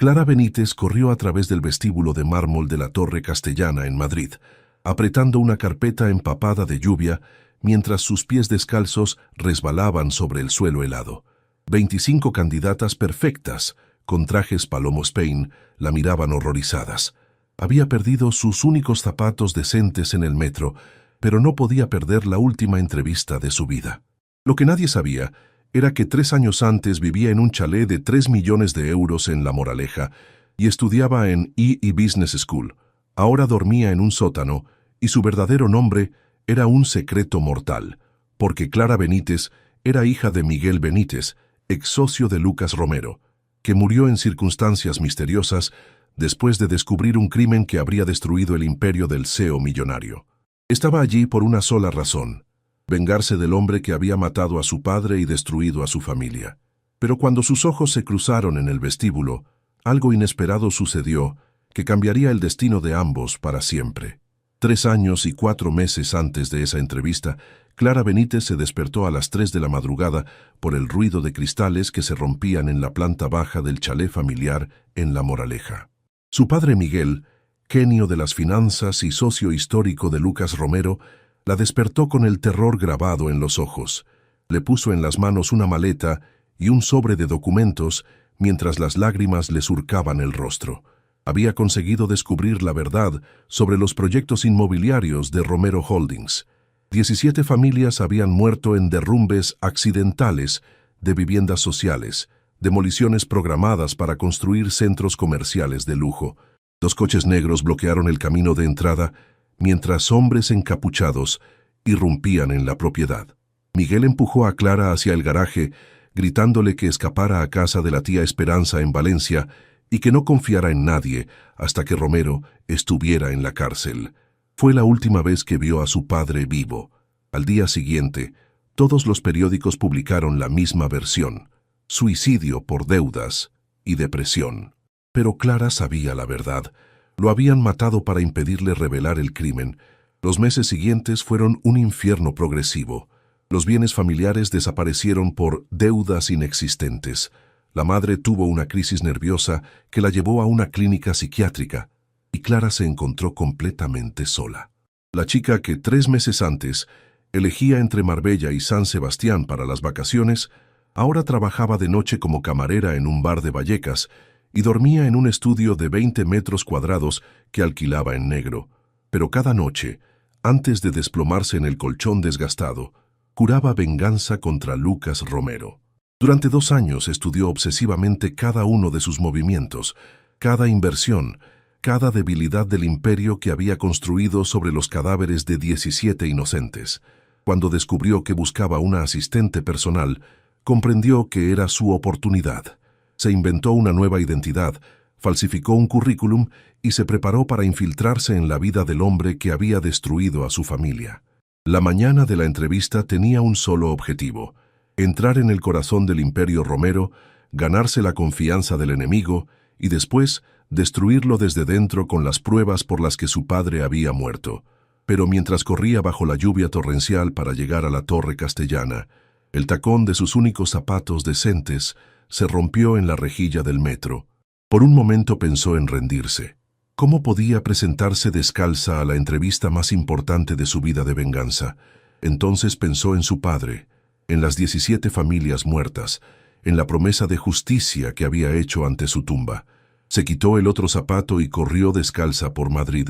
Clara Benítez corrió a través del vestíbulo de mármol de la Torre Castellana en Madrid, apretando una carpeta empapada de lluvia mientras sus pies descalzos resbalaban sobre el suelo helado. 25 candidatas perfectas, con trajes Palomo Spain, la miraban horrorizadas. Había perdido sus únicos zapatos decentes en el metro, pero no podía perder la última entrevista de su vida. Lo que nadie sabía era que 3 años antes vivía en un chalet de 3 millones de euros en La Moraleja y estudiaba en EE Business School. Ahora dormía en un sótano y su verdadero nombre era un secreto mortal, porque Clara Benítez era hija de Miguel Benítez, ex socio de Lucas Romero, que murió en circunstancias misteriosas después de descubrir un crimen que habría destruido el imperio del CEO millonario. Estaba allí por una sola razón: vengarse del hombre que había matado a su padre y destruido a su familia. Pero cuando sus ojos se cruzaron en el vestíbulo, algo inesperado sucedió que cambiaría el destino de ambos para siempre. 3 años y 4 meses antes de esa entrevista, Clara Benítez se despertó a las 3 de la madrugada por el ruido de cristales que se rompían en la planta baja del chalet familiar en La Moraleja. Su padre Miguel, genio de las finanzas y socio histórico de Lucas Romero, la despertó con el terror grabado en los ojos. Le puso en las manos una maleta y un sobre de documentos mientras las lágrimas le surcaban el rostro. Había conseguido descubrir la verdad sobre los proyectos inmobiliarios de Romero Holdings. 17 familias habían muerto en derrumbes accidentales de viviendas sociales, demoliciones programadas para construir centros comerciales de lujo. 2 coches negros bloquearon el camino de entrada mientras hombres encapuchados irrumpían en la propiedad. Miguel empujó a Clara hacia el garaje, gritándole que escapara a casa de la tía Esperanza en Valencia y que no confiara en nadie hasta que Romero estuviera en la cárcel. Fue la última vez que vio a su padre vivo. Al día siguiente, todos los periódicos publicaron la misma versión: suicidio por deudas y depresión. Pero Clara sabía la verdad. Lo habían matado para impedirle revelar el crimen. Los meses siguientes fueron un infierno progresivo. Los bienes familiares desaparecieron por deudas inexistentes. La madre tuvo una crisis nerviosa que la llevó a una clínica psiquiátrica y Clara se encontró completamente sola. La chica que 3 meses antes elegía entre Marbella y San Sebastián para las vacaciones, ahora trabajaba de noche como camarera en un bar de Vallecas y dormía en un estudio de 20 metros cuadrados que alquilaba en negro. Pero cada noche, antes de desplomarse en el colchón desgastado, juraba venganza contra Lucas Romero. Durante 2 años estudió obsesivamente cada uno de sus movimientos, cada inversión, cada debilidad del imperio que había construido sobre los cadáveres de 17 inocentes. Cuando descubrió que buscaba una asistente personal, comprendió que era su oportunidad. Se inventó una nueva identidad, falsificó un currículum y se preparó para infiltrarse en la vida del hombre que había destruido a su familia. La mañana de la entrevista tenía un solo objetivo: entrar en el corazón del imperio Romero, ganarse la confianza del enemigo y después destruirlo desde dentro con las pruebas por las que su padre había muerto. Pero mientras corría bajo la lluvia torrencial para llegar a la Torre Castellana, el tacón de sus únicos zapatos decentes se rompió en la rejilla del metro. Por un momento pensó en rendirse. ¿Cómo podía presentarse descalza a la entrevista más importante de su vida de venganza? Entonces pensó en su padre, en las 17 familias muertas, en la promesa de justicia que había hecho ante su tumba. Se quitó el otro zapato y corrió descalza por Madrid,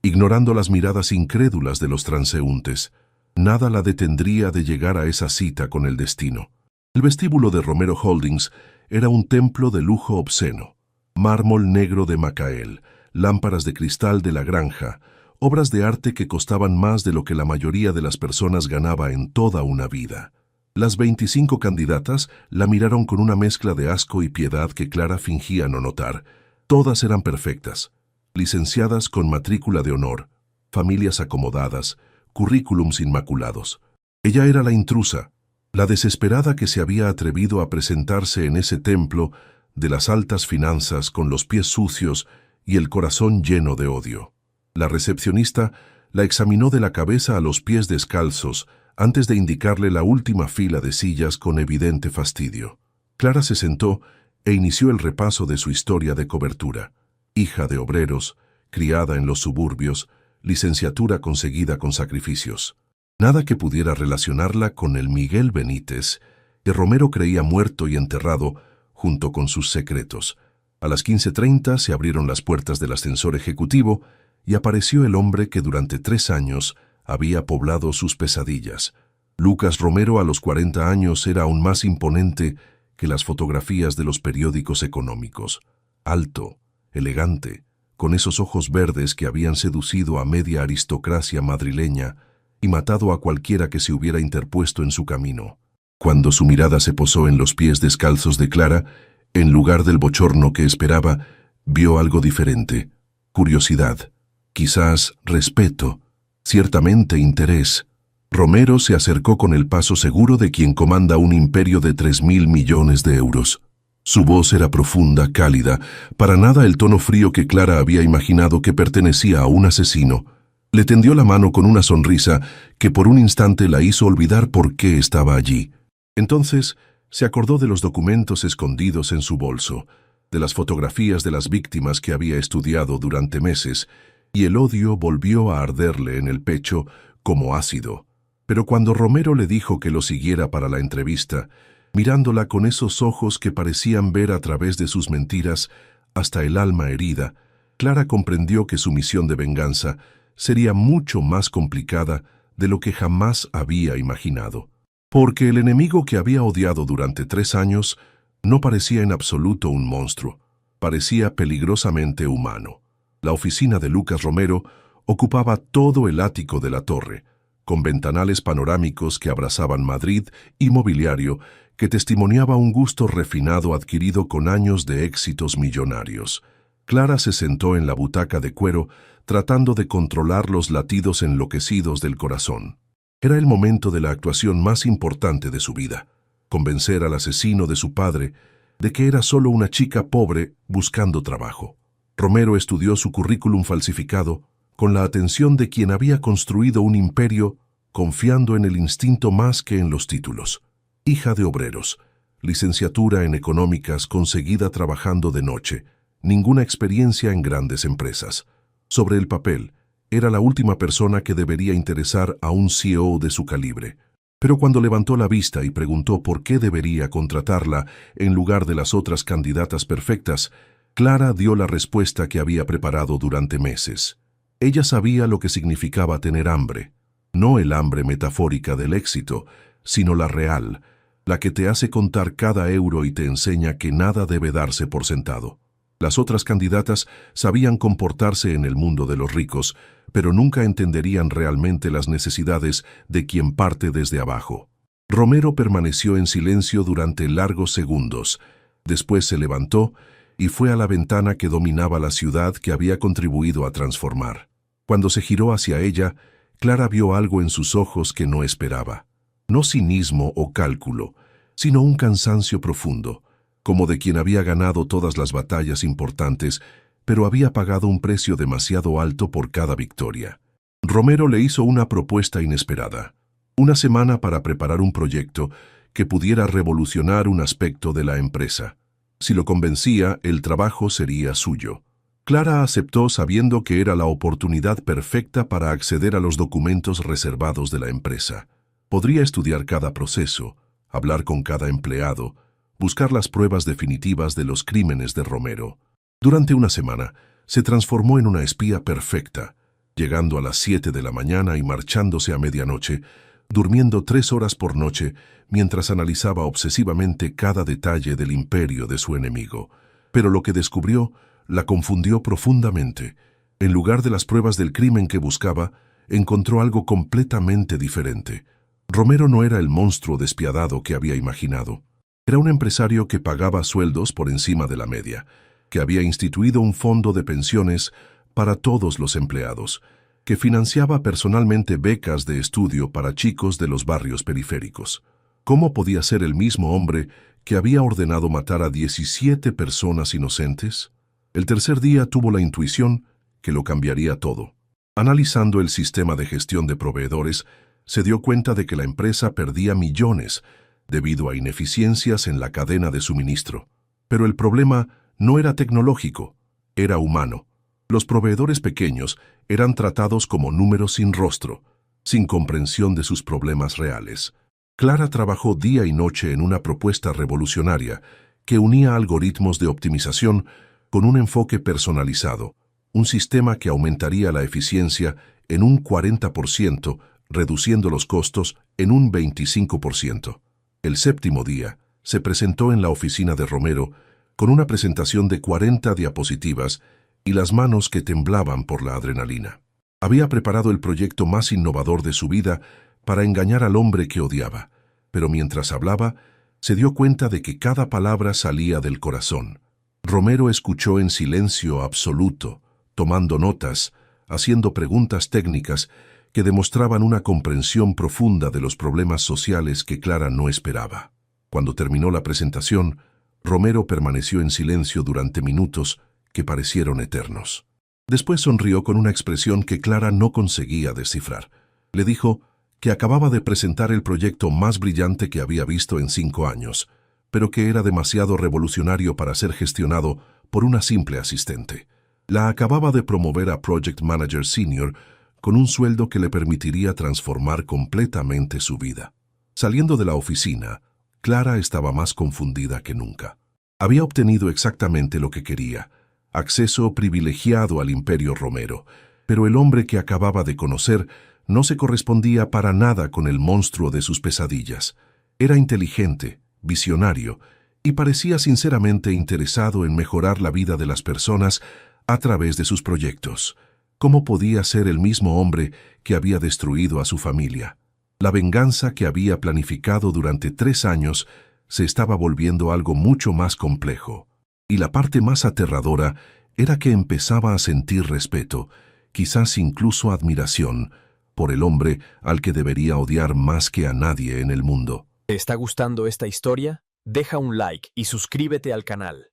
ignorando las miradas incrédulas de los transeúntes. Nada la detendría de llegar a esa cita con el destino. El vestíbulo de Romero Holdings era un templo de lujo obsceno. Mármol negro de Macael, lámparas de cristal de La Granja, obras de arte que costaban más de lo que la mayoría de las personas ganaba en toda una vida. Las 25 candidatas la miraron con una mezcla de asco y piedad que Clara fingía no notar. Todas eran perfectas, licenciadas con matrícula de honor, familias acomodadas, currículums inmaculados. Ella era la intrusa, la desesperada que se había atrevido a presentarse en ese templo de las altas finanzas con los pies sucios y el corazón lleno de odio. La recepcionista la examinó de la cabeza a los pies descalzos antes de indicarle la última fila de sillas con evidente fastidio. Clara se sentó e inició el repaso de su historia de cobertura. Hija de obreros, criada en los suburbios, licenciatura conseguida con sacrificios. Nada que pudiera relacionarla con el Miguel Benítez, que Romero creía muerto y enterrado junto con sus secretos. A las 15:30 se abrieron las puertas del ascensor ejecutivo y apareció el hombre que durante 3 años había poblado sus pesadillas. Lucas Romero a los 40 años era aún más imponente que las fotografías de los periódicos económicos. Alto, elegante, con esos ojos verdes que habían seducido a media aristocracia madrileña y matado a cualquiera que se hubiera interpuesto en su camino. Cuando su mirada se posó en los pies descalzos de Clara, en lugar del bochorno que esperaba, vio algo diferente: curiosidad, quizás respeto, ciertamente interés. Romero se acercó con el paso seguro de quien comanda un imperio de 3.000 millones de euros. Su voz era profunda, cálida, para nada el tono frío que Clara había imaginado que pertenecía a un asesino. Le tendió la mano con una sonrisa que por un instante la hizo olvidar por qué estaba allí. Entonces se acordó de los documentos escondidos en su bolso, de las fotografías de las víctimas que había estudiado durante meses, y el odio volvió a arderle en el pecho como ácido. Pero cuando Romero le dijo que lo siguiera para la entrevista, mirándola con esos ojos que parecían ver a través de sus mentiras hasta el alma herida, Clara comprendió que su misión de venganza sería mucho más complicada de lo que jamás había imaginado. Porque el enemigo que había odiado durante 3 años no parecía en absoluto un monstruo, parecía peligrosamente humano. La oficina de Lucas Romero ocupaba todo el ático de la torre, con ventanales panorámicos que abrazaban Madrid y mobiliario que testimoniaba un gusto refinado adquirido con años de éxitos millonarios. Clara se sentó en la butaca de cuero tratando de controlar los latidos enloquecidos del corazón. Era el momento de la actuación más importante de su vida: convencer al asesino de su padre de que era solo una chica pobre buscando trabajo. Romero estudió su currículum falsificado con la atención de quien había construido un imperio confiando en el instinto más que en los títulos. Hija de obreros, licenciatura en económicas conseguida trabajando de noche, ninguna experiencia en grandes empresas. Sobre el papel, era la última persona que debería interesar a un CEO de su calibre. Pero cuando levantó la vista y preguntó por qué debería contratarla en lugar de las otras candidatas perfectas, Clara dio la respuesta que había preparado durante meses. Ella sabía lo que significaba tener hambre, no el hambre metafórica del éxito, sino la real, la que te hace contar cada euro y te enseña que nada debe darse por sentado. Las otras candidatas sabían comportarse en el mundo de los ricos, pero nunca entenderían realmente las necesidades de quien parte desde abajo. Romero permaneció en silencio durante largos segundos. Después se levantó y fue a la ventana que dominaba la ciudad que había contribuido a transformar. Cuando se giró hacia ella, Clara vio algo en sus ojos que no esperaba. No cinismo o cálculo, sino un cansancio profundo, como de quien había ganado todas las batallas importantes, pero había pagado un precio demasiado alto por cada victoria. Romero le hizo una propuesta inesperada: una semana para preparar un proyecto que pudiera revolucionar un aspecto de la empresa. Si lo convencía, el trabajo sería suyo. Clara aceptó sabiendo que era la oportunidad perfecta para acceder a los documentos reservados de la empresa. Podría estudiar cada proceso, hablar con cada empleado, buscar las pruebas definitivas de los crímenes de Romero. Durante una semana, se transformó en una espía perfecta, llegando a las 7 de la mañana y marchándose a medianoche, durmiendo 3 horas por noche mientras analizaba obsesivamente cada detalle del imperio de su enemigo. Pero lo que descubrió la confundió profundamente. En lugar de las pruebas del crimen que buscaba, encontró algo completamente diferente. Romero no era el monstruo despiadado que había imaginado. Era un empresario que pagaba sueldos por encima de la media, que había instituido un fondo de pensiones para todos los empleados, que financiaba personalmente becas de estudio para chicos de los barrios periféricos. ¿Cómo podía ser el mismo hombre que había ordenado matar a 17 personas inocentes? El tercer día tuvo la intuición que lo cambiaría todo. Analizando el sistema de gestión de proveedores, se dio cuenta de que la empresa perdía millones debido a ineficiencias en la cadena de suministro. Pero el problema no era tecnológico, era humano. Los proveedores pequeños eran tratados como números sin rostro, sin comprensión de sus problemas reales. Clara trabajó día y noche en una propuesta revolucionaria que unía algoritmos de optimización con un enfoque personalizado, un sistema que aumentaría la eficiencia en un 40%, reduciendo los costos en un 25%. El séptimo día, se presentó en la oficina de Romero con una presentación de 40 diapositivas y las manos que temblaban por la adrenalina. Había preparado el proyecto más innovador de su vida para engañar al hombre que odiaba, pero mientras hablaba, se dio cuenta de que cada palabra salía del corazón. Romero escuchó en silencio absoluto, tomando notas, haciendo preguntas técnicas que demostraban una comprensión profunda de los problemas sociales que Clara no esperaba. Cuando terminó la presentación, Romero permaneció en silencio durante minutos que parecieron eternos. Después sonrió con una expresión que Clara no conseguía descifrar. Le dijo que acababa de presentar el proyecto más brillante que había visto en 5 años, pero que era demasiado revolucionario para ser gestionado por una simple asistente. La acababa de promover a Project Manager Senior con un sueldo que le permitiría transformar completamente su vida. Saliendo de la oficina, Clara estaba más confundida que nunca. Había obtenido exactamente lo que quería, acceso privilegiado al imperio Romero, pero el hombre que acababa de conocer no se correspondía para nada con el monstruo de sus pesadillas. Era inteligente, visionario, y parecía sinceramente interesado en mejorar la vida de las personas a través de sus proyectos. ¿Cómo podía ser el mismo hombre que había destruido a su familia? La venganza que había planificado durante 3 años se estaba volviendo algo mucho más complejo. Y la parte más aterradora era que empezaba a sentir respeto, quizás incluso admiración, por el hombre al que debería odiar más que a nadie en el mundo. ¿Te está gustando esta historia? Deja un like y suscríbete al canal.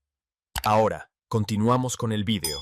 Ahora, continuamos con el vídeo.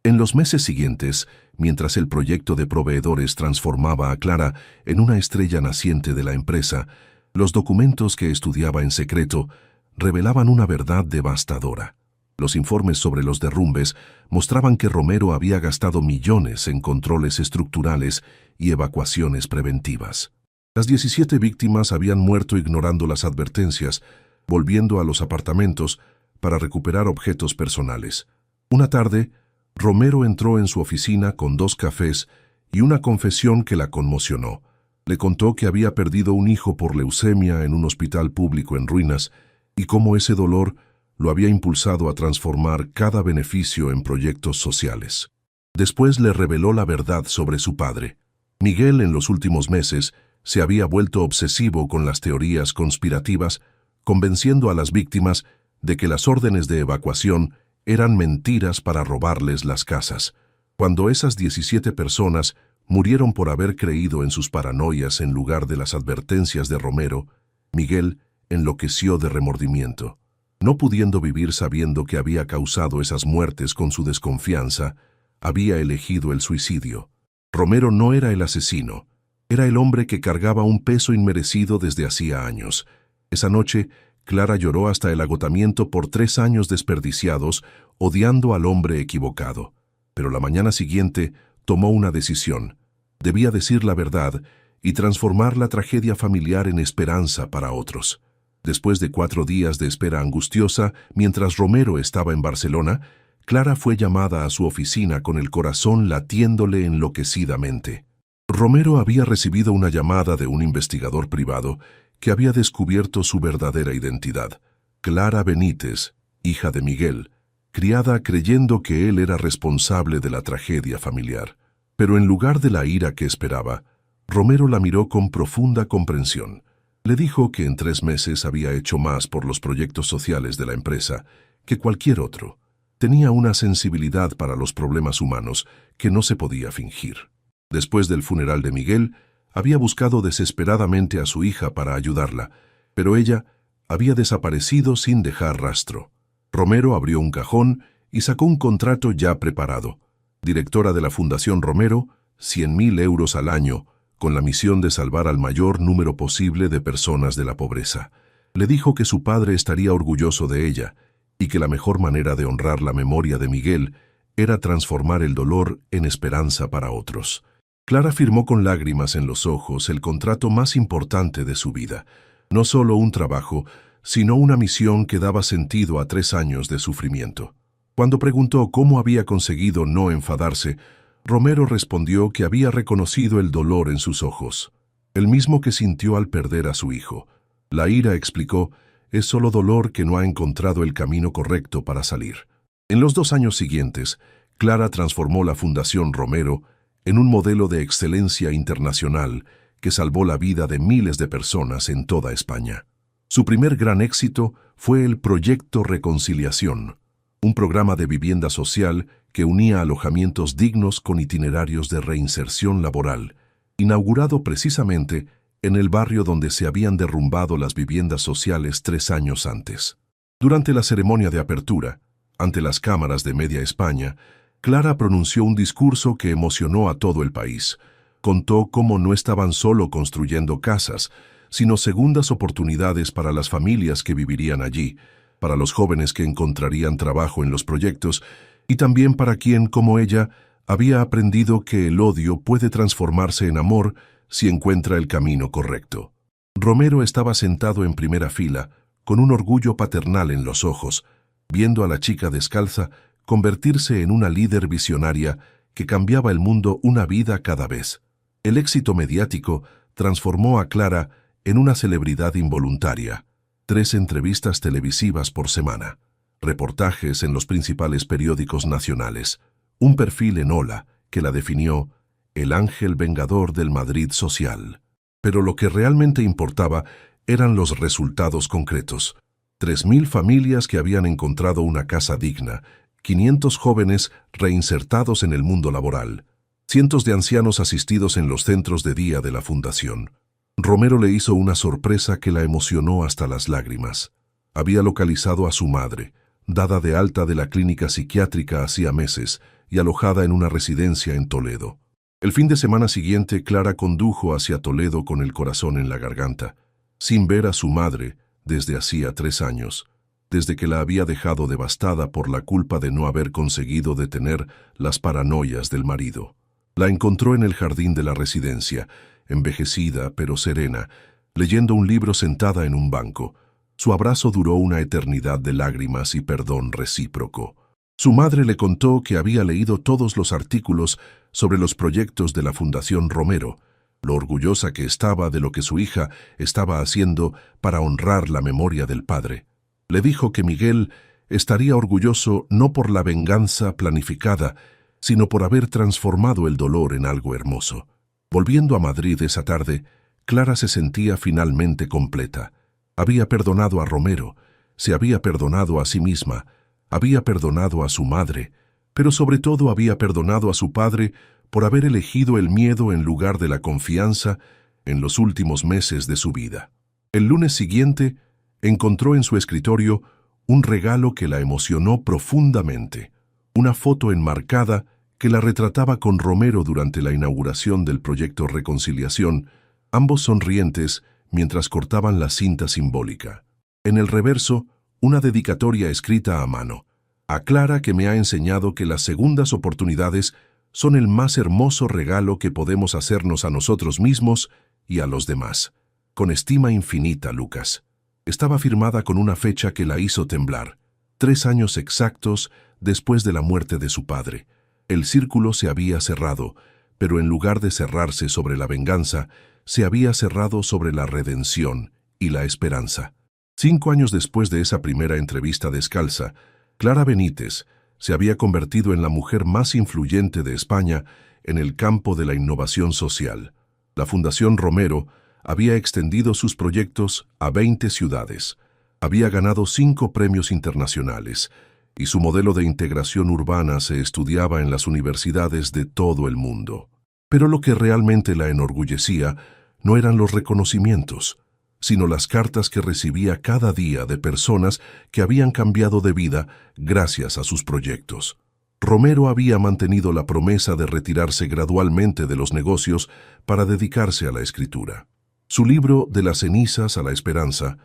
En los meses siguientes, mientras el proyecto de proveedores transformaba a Clara en una estrella naciente de la empresa, los documentos que estudiaba en secreto revelaban una verdad devastadora. Los informes sobre los derrumbes mostraban que Romero había gastado millones en controles estructurales y evacuaciones preventivas. Las 17 víctimas habían muerto ignorando las advertencias, volviendo a los apartamentos para recuperar objetos personales. Una tarde, Romero entró en su oficina con 2 cafés y una confesión que la conmocionó. Le contó que había perdido un hijo por leucemia en un hospital público en ruinas y cómo ese dolor lo había impulsado a transformar cada beneficio en proyectos sociales. Después le reveló la verdad sobre su padre. Miguel, en los últimos meses, se había vuelto obsesivo con las teorías conspirativas, convenciendo a las víctimas de que las órdenes de evacuación eran mentiras para robarles las casas. Cuando esas 17 personas murieron por haber creído en sus paranoias en lugar de las advertencias de Romero, Miguel enloqueció de remordimiento. No pudiendo vivir sabiendo que había causado esas muertes con su desconfianza, había elegido el suicidio. Romero no era el asesino, era el hombre que cargaba un peso inmerecido desde hacía años. Esa noche, Clara lloró hasta el agotamiento por 3 años desperdiciados, odiando al hombre equivocado. Pero la mañana siguiente tomó una decisión. Debía decir la verdad y transformar la tragedia familiar en esperanza para otros. Después de 4 días de espera angustiosa, mientras Romero estaba en Barcelona, Clara fue llamada a su oficina con el corazón latiéndole enloquecidamente. Romero había recibido una llamada de un investigador privado que había descubierto su verdadera identidad. Clara Benítez, hija de Miguel, criada creyendo que él era responsable de la tragedia familiar. Pero en lugar de la ira que esperaba, Romero la miró con profunda comprensión. Le dijo que en 3 meses había hecho más por los proyectos sociales de la empresa que cualquier otro. Tenía una sensibilidad para los problemas humanos que no se podía fingir. Después del funeral de Miguel, había buscado desesperadamente a su hija para ayudarla, pero ella había desaparecido sin dejar rastro. Romero abrió un cajón y sacó un contrato ya preparado. Directora de la Fundación Romero, 100.000 euros al año, con la misión de salvar al mayor número posible de personas de la pobreza. Le dijo que su padre estaría orgulloso de ella y que la mejor manera de honrar la memoria de Miguel era transformar el dolor en esperanza para otros. Clara firmó con lágrimas en los ojos el contrato más importante de su vida. No solo un trabajo, sino una misión que daba sentido a 3 años de sufrimiento. Cuando preguntó cómo había conseguido no enfadarse, Romero respondió que había reconocido el dolor en sus ojos, el mismo que sintió al perder a su hijo. La ira, explicó, es solo dolor que no ha encontrado el camino correcto para salir. En los 2 años siguientes, Clara transformó la Fundación Romero en un modelo de excelencia internacional que salvó la vida de miles de personas en toda España. Su primer gran éxito fue el Proyecto Reconciliación, un programa de vivienda social que unía alojamientos dignos con itinerarios de reinserción laboral, inaugurado precisamente en el barrio donde se habían derrumbado las viviendas sociales 3 años antes. Durante la ceremonia de apertura, ante las cámaras de Media España, Clara pronunció un discurso que emocionó a todo el país. Contó cómo no estaban solo construyendo casas, sino segundas oportunidades para las familias que vivirían allí, para los jóvenes que encontrarían trabajo en los proyectos y también para quien, como ella, había aprendido que el odio puede transformarse en amor si encuentra el camino correcto. Romero estaba sentado en primera fila, con un orgullo paternal en los ojos, viendo a la chica descalza convertirse en una líder visionaria que cambiaba el mundo una vida cada vez. El éxito mediático transformó a Clara en una celebridad involuntaria. 3 entrevistas televisivas por semana, reportajes en los principales periódicos nacionales, un perfil en Hola que la definió el ángel vengador del Madrid social. Pero lo que realmente importaba eran los resultados concretos. 3.000 familias que habían encontrado una casa digna, 500 jóvenes reinsertados en el mundo laboral, cientos de ancianos asistidos en los centros de día de la Fundación. Romero le hizo una sorpresa que la emocionó hasta las lágrimas. Había localizado a su madre, dada de alta de la clínica psiquiátrica hacía meses y alojada en una residencia en Toledo. El fin de semana siguiente, Clara condujo hacia Toledo con el corazón en la garganta, sin ver a su madre desde hacía 3 años, desde que la había dejado devastada por la culpa de no haber conseguido detener las paranoias del marido. La encontró en el jardín de la residencia, envejecida pero serena, leyendo un libro sentada en un banco. Su abrazo duró una eternidad de lágrimas y perdón recíproco. Su madre le contó que había leído todos los artículos sobre los proyectos de la Fundación Romero, lo orgullosa que estaba de lo que su hija estaba haciendo para honrar la memoria del padre. Le dijo que Miguel estaría orgulloso no por la venganza planificada, sino por haber transformado el dolor en algo hermoso. Volviendo a Madrid esa tarde, Clara se sentía finalmente completa. Había perdonado a Romero, se había perdonado a sí misma, había perdonado a su madre, pero sobre todo había perdonado a su padre por haber elegido el miedo en lugar de la confianza en los últimos meses de su vida. El lunes siguiente, encontró en su escritorio un regalo que la emocionó profundamente, una foto enmarcada que la retrataba con Romero durante la inauguración del Proyecto Reconciliación, ambos sonrientes mientras cortaban la cinta simbólica. En el reverso, una dedicatoria escrita a mano. A Clara, que me ha enseñado que las segundas oportunidades son el más hermoso regalo que podemos hacernos a nosotros mismos y a los demás. Con estima infinita, Lucas. Estaba firmada con una fecha que la hizo temblar. 3 años exactos después de la muerte de su padre. El círculo se había cerrado, pero en lugar de cerrarse sobre la venganza, se había cerrado sobre la redención y la esperanza. 5 años después de esa primera entrevista descalza, Clara Benítez se había convertido en la mujer más influyente de España en el campo de la innovación social. La Fundación Romero había extendido sus proyectos a 20 ciudades, había ganado 5 premios internacionales y su modelo de integración urbana se estudiaba en las universidades de todo el mundo. Pero lo que realmente la enorgullecía no eran los reconocimientos, sino las cartas que recibía cada día de personas que habían cambiado de vida gracias a sus proyectos. Romero había mantenido la promesa de retirarse gradualmente de los negocios para dedicarse a la escritura. Su libro De las cenizas a la esperanza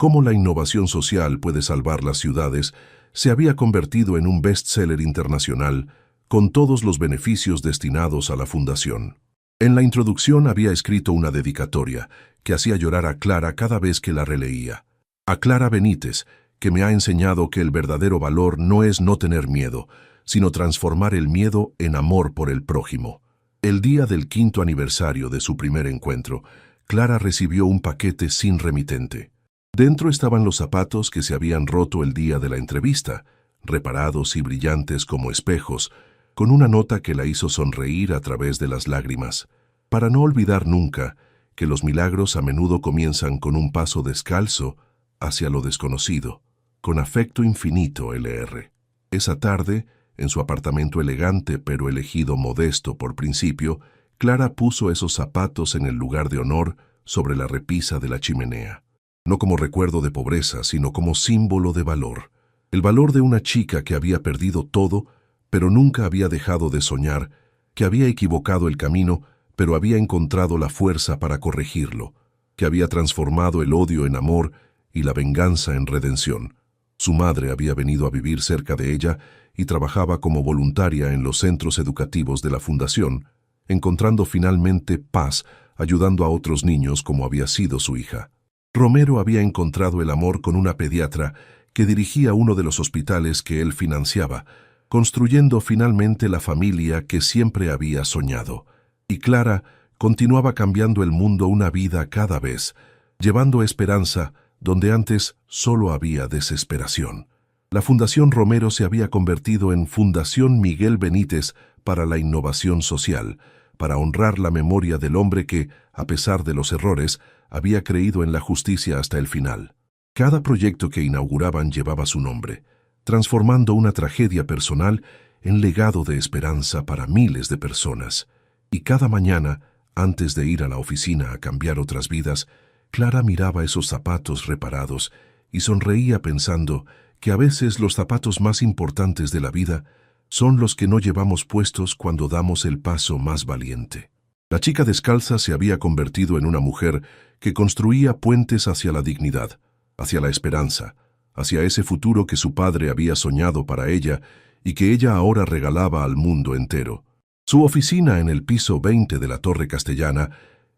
Cómo la innovación social puede salvar las ciudades se había convertido en un bestseller internacional con todos los beneficios destinados a la fundación. En la introducción había escrito una dedicatoria que hacía llorar a Clara cada vez que la releía. A Clara Benítez, que me ha enseñado que el verdadero valor no es no tener miedo, sino transformar el miedo en amor por el prójimo. El día del 5º aniversario de su primer encuentro, Clara recibió un paquete sin remitente. Dentro estaban los zapatos que se habían roto el día de la entrevista, reparados y brillantes como espejos, con una nota que la hizo sonreír a través de las lágrimas, para no olvidar nunca que los milagros a menudo comienzan con un paso descalzo hacia lo desconocido. Con afecto infinito, L.R. Esa tarde, en su apartamento elegante pero elegido modesto por principio, Clara puso esos zapatos en el lugar de honor sobre la repisa de la chimenea. No como recuerdo de pobreza, sino como símbolo de valor. El valor de una chica que había perdido todo, pero nunca había dejado de soñar, que había equivocado el camino, pero había encontrado la fuerza para corregirlo, que había transformado el odio en amor y la venganza en redención. Su madre había venido a vivir cerca de ella y trabajaba como voluntaria en los centros educativos de la fundación, encontrando finalmente paz ayudando a otros niños como había sido su hija. Romero había encontrado el amor con una pediatra que dirigía uno de los hospitales que él financiaba, construyendo finalmente la familia que siempre había soñado. Y Clara continuaba cambiando el mundo una vida cada vez, llevando esperanza donde antes solo había desesperación. La Fundación Romero se había convertido en Fundación Miguel Benítez para la innovación social, para honrar la memoria del hombre que, a pesar de los errores, había creído en la justicia hasta el final. Cada proyecto que inauguraban llevaba su nombre, transformando una tragedia personal en legado de esperanza para miles de personas. Y cada mañana, antes de ir a la oficina a cambiar otras vidas, Clara miraba esos zapatos reparados y sonreía pensando que a veces los zapatos más importantes de la vida son los que no llevamos puestos cuando damos el paso más valiente. La chica descalza se había convertido en una mujer que construía puentes hacia la dignidad, hacia la esperanza, hacia ese futuro que su padre había soñado para ella y que ella ahora regalaba al mundo entero. Su oficina en el piso 20 de la Torre Castellana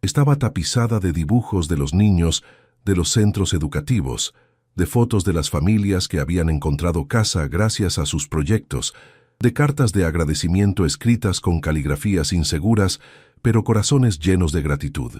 estaba tapizada de dibujos de los niños de los centros educativos, de fotos de las familias que habían encontrado casa gracias a sus proyectos, de cartas de agradecimiento escritas con caligrafías inseguras, pero corazones llenos de gratitud.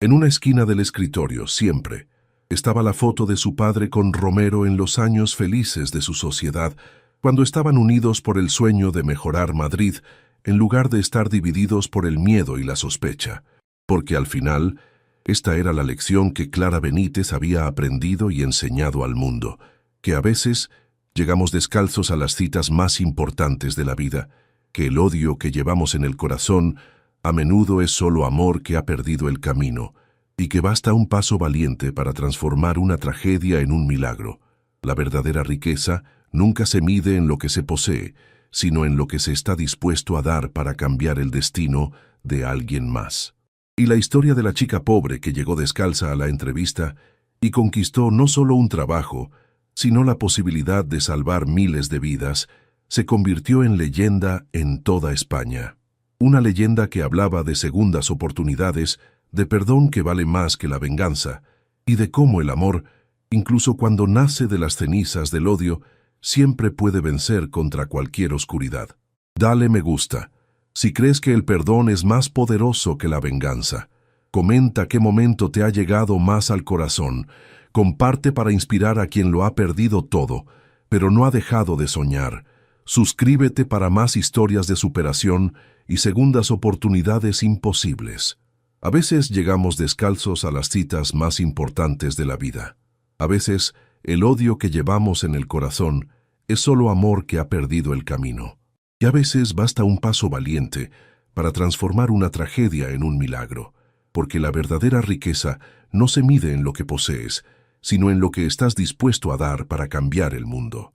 En una esquina del escritorio, siempre, estaba la foto de su padre con Romero en los años felices de su sociedad, cuando estaban unidos por el sueño de mejorar Madrid, en lugar de estar divididos por el miedo y la sospecha. Porque al final, esta era la lección que Clara Benítez había aprendido y enseñado al mundo, que a veces llegamos descalzos a las citas más importantes de la vida, que el odio que llevamos en el corazón a menudo es solo amor que ha perdido el camino, y que basta un paso valiente para transformar una tragedia en un milagro. La verdadera riqueza nunca se mide en lo que se posee, sino en lo que se está dispuesto a dar para cambiar el destino de alguien más. Y la historia de la chica pobre que llegó descalza a la entrevista y conquistó no solo un trabajo, sino la posibilidad de salvar miles de vidas, se convirtió en leyenda en toda España. Una leyenda que hablaba de segundas oportunidades, de perdón que vale más que la venganza, y de cómo el amor, incluso cuando nace de las cenizas del odio, siempre puede vencer contra cualquier oscuridad. Dale me gusta. Si crees que el perdón es más poderoso que la venganza, comenta qué momento te ha llegado más al corazón, comparte para inspirar a quien lo ha perdido todo, pero no ha dejado de soñar. Suscríbete para más historias de superación y segundas oportunidades imposibles. A veces llegamos descalzos a las citas más importantes de la vida. A veces, el odio que llevamos en el corazón es solo amor que ha perdido el camino. Y a veces basta un paso valiente para transformar una tragedia en un milagro, porque la verdadera riqueza no se mide en lo que posees, sino en lo que estás dispuesto a dar para cambiar el mundo.